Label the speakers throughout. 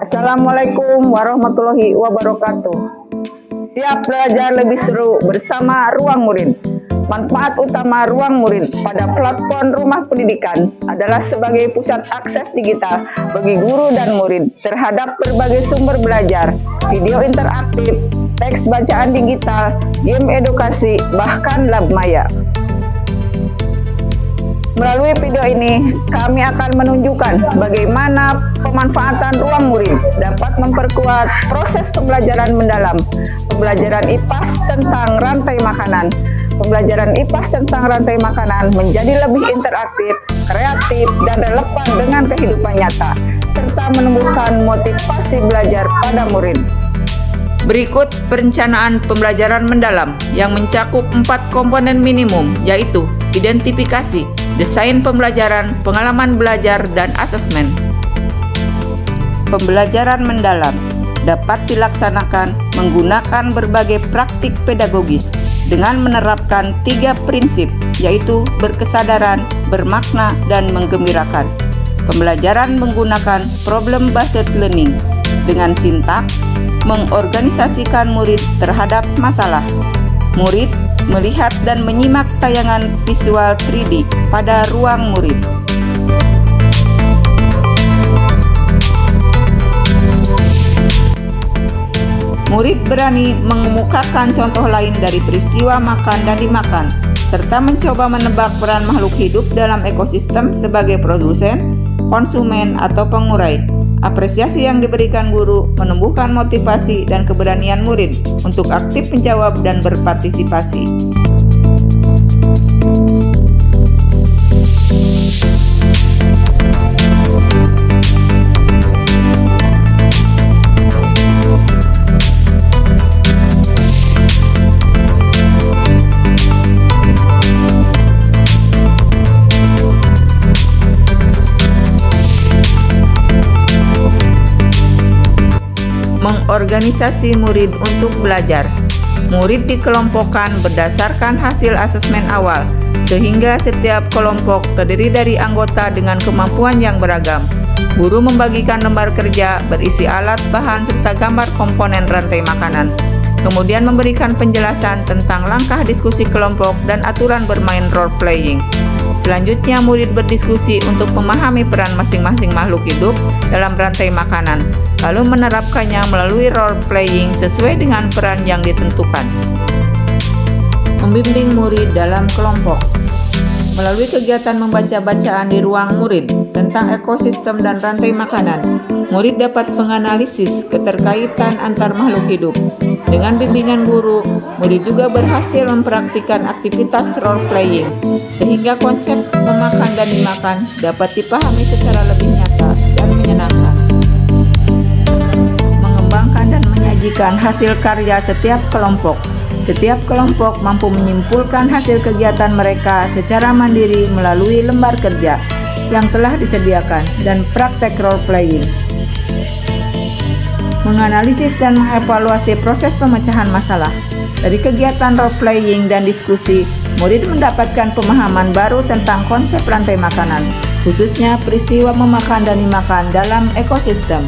Speaker 1: Assalamualaikum warahmatullahi wabarakatuh. Siap belajar lebih seru bersama Ruang Murid. Manfaat utama Ruang Murid pada platform rumah pendidikan adalah sebagai pusat akses digital bagi guru dan murid terhadap berbagai sumber belajar, video interaktif, teks bacaan digital, game edukasi, bahkan lab maya. Melalui video ini, kami akan menunjukkan bagaimana pemanfaatan Ruang Murid dapat memperkuat proses pembelajaran mendalam, pembelajaran IPAS tentang rantai makanan. Pembelajaran IPAS tentang rantai makanan menjadi lebih interaktif, kreatif, dan relevan dengan kehidupan nyata, serta menumbuhkan motivasi belajar pada murid. Berikut perencanaan pembelajaran mendalam yang mencakup 4 komponen minimum, yaitu identifikasi, desain pembelajaran, pengalaman belajar, dan asesmen. Pembelajaran mendalam dapat dilaksanakan menggunakan berbagai praktik pedagogis dengan menerapkan 3 prinsip, yaitu berkesadaran, bermakna, dan menggembirakan. Pembelajaran menggunakan problem-based learning dengan sintaks mengorganisasikan murid terhadap masalah. Murid melihat dan menyimak tayangan visual 3D pada ruang murid. Murid berani mengemukakan contoh lain dari peristiwa makan dan dimakan, serta mencoba menebak peran makhluk hidup dalam ekosistem sebagai produsen, konsumen, atau pengurai. Apresiasi yang diberikan guru menumbuhkan motivasi dan keberanian murid untuk aktif menjawab dan berpartisipasi. Mengorganisasi murid untuk belajar. Murid dikelompokkan berdasarkan hasil asesmen awal, sehingga setiap kelompok terdiri dari anggota dengan kemampuan yang beragam. Guru membagikan lembar kerja berisi alat, bahan, serta gambar komponen rantai makanan. Kemudian memberikan penjelasan tentang langkah diskusi kelompok dan aturan bermain role playing. Selanjutnya, murid berdiskusi untuk memahami peran masing-masing makhluk hidup dalam rantai makanan, lalu menerapkannya melalui role playing sesuai dengan peran yang ditentukan. Membimbing murid dalam kelompok. Melalui kegiatan membaca bacaan di ruang murid tentang ekosistem dan rantai makanan, murid dapat menganalisis keterkaitan antar makhluk hidup. Dengan bimbingan guru, murid juga berhasil mempraktikkan aktivitas role playing, sehingga konsep memakan dan dimakan dapat dipahami secara lebih nyata dan menyenangkan. Mengembangkan dan menyajikan hasil karya setiap kelompok. Setiap kelompok mampu menyimpulkan hasil kegiatan mereka secara mandiri melalui lembar kerja yang telah disediakan dan praktek role playing. Menganalisis dan mengevaluasi proses pemecahan masalah. Dari kegiatan role playing dan diskusi, murid mendapatkan pemahaman baru tentang konsep rantai makanan, khususnya peristiwa memakan dan dimakan dalam ekosistem.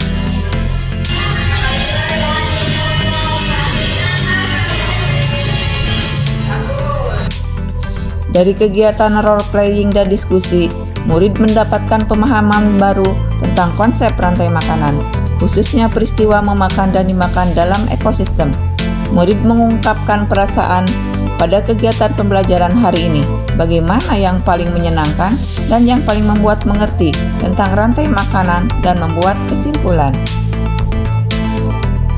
Speaker 1: Dari kegiatan role playing dan diskusi, murid mendapatkan pemahaman baru tentang konsep rantai makanan, khususnya peristiwa memakan dan dimakan dalam ekosistem. Murid mengungkapkan perasaan pada kegiatan pembelajaran hari ini, bagaimana yang paling menyenangkan dan yang paling membuat mengerti tentang rantai makanan dan membuat kesimpulan.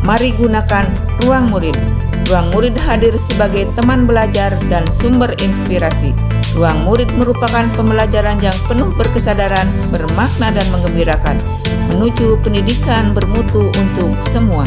Speaker 1: Mari gunakan ruang murid. Ruang murid hadir sebagai teman belajar dan sumber inspirasi. Ruang murid merupakan pembelajaran yang penuh berkesadaran, bermakna, dan menggembirakan, menuju pendidikan bermutu untuk semua.